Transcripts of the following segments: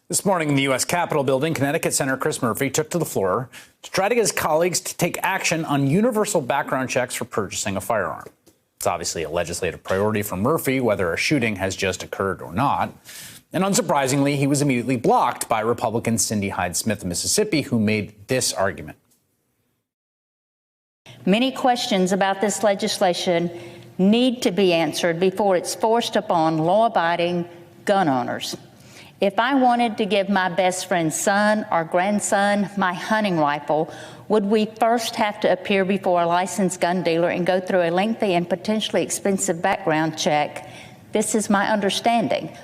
This morning in the U.S. Capitol building, Connecticut Senator Chris Murphy took to the floor to try to get his colleagues to take action on universal background checks for purchasing a firearm. It's obviously a legislative priority for Murphy, whether a shooting has just occurred or not. And unsurprisingly, he was immediately blocked by Republican Cindy Hyde-Smith of Mississippi, who made this argument. Many questions about this legislation need to be answered before it's forced upon law-abiding gun owners. If I wanted to give my best friend's son or grandson my hunting rifle, would we first have to appear before a licensed gun dealer and go through a lengthy and potentially expensive background check? This is my understanding.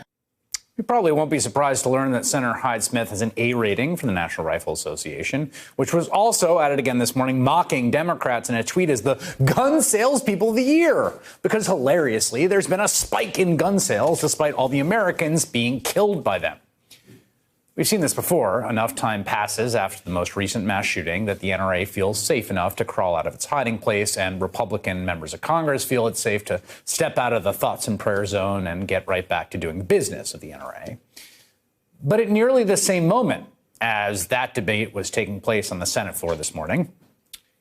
You probably won't be surprised to learn that Senator Hyde-Smith has an A rating from the National Rifle Association, which was also added again this morning, mocking Democrats in a tweet as the gun salespeople of the year. Because hilariously, there's been a spike in gun sales despite all the Americans being killed by them. We've seen this before. Enough time passes after the most recent mass shooting that the NRA feels safe enough to crawl out of its hiding place, and Republican members of Congress feel it's safe to step out of the thoughts and prayer zone and get right back to doing the business of the NRA. But at nearly the same moment as that debate was taking place on the Senate floor this morning,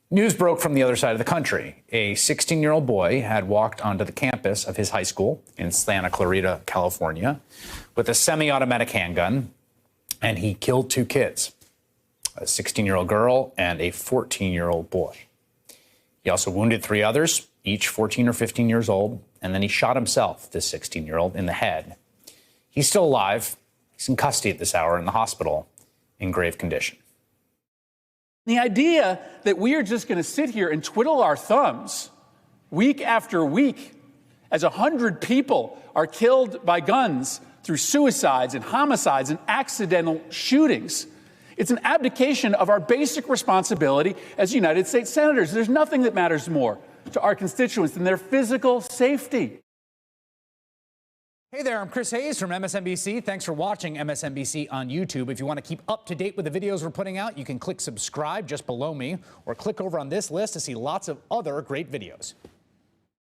news broke from the other side of the country. A 16-year-old boy had walked onto the campus of his high school in Santa Clarita, California, with a semi-automatic handgun, and he killed two kids, a 16-year-old girl and a 14-year-old boy. He also wounded three others, each 14 or 15 years old, and then he shot himself, this 16-year-old, in the head. He's still alive. He's in custody at this hour in the hospital in grave condition. The idea that we are just going to sit here and twiddle our thumbs week after week as 100 people are killed by guns through suicides and homicides and accidental shootings. It's an abdication of our basic responsibility as United States senators. There's nothing that matters more to our constituents than their physical safety. Hey there, I'm Chris Hayes from MSNBC. Thanks for watching MSNBC on YouTube. If you want to keep up to date with the videos we're putting out, you can click subscribe just below me or click over on this list to see lots of other great videos.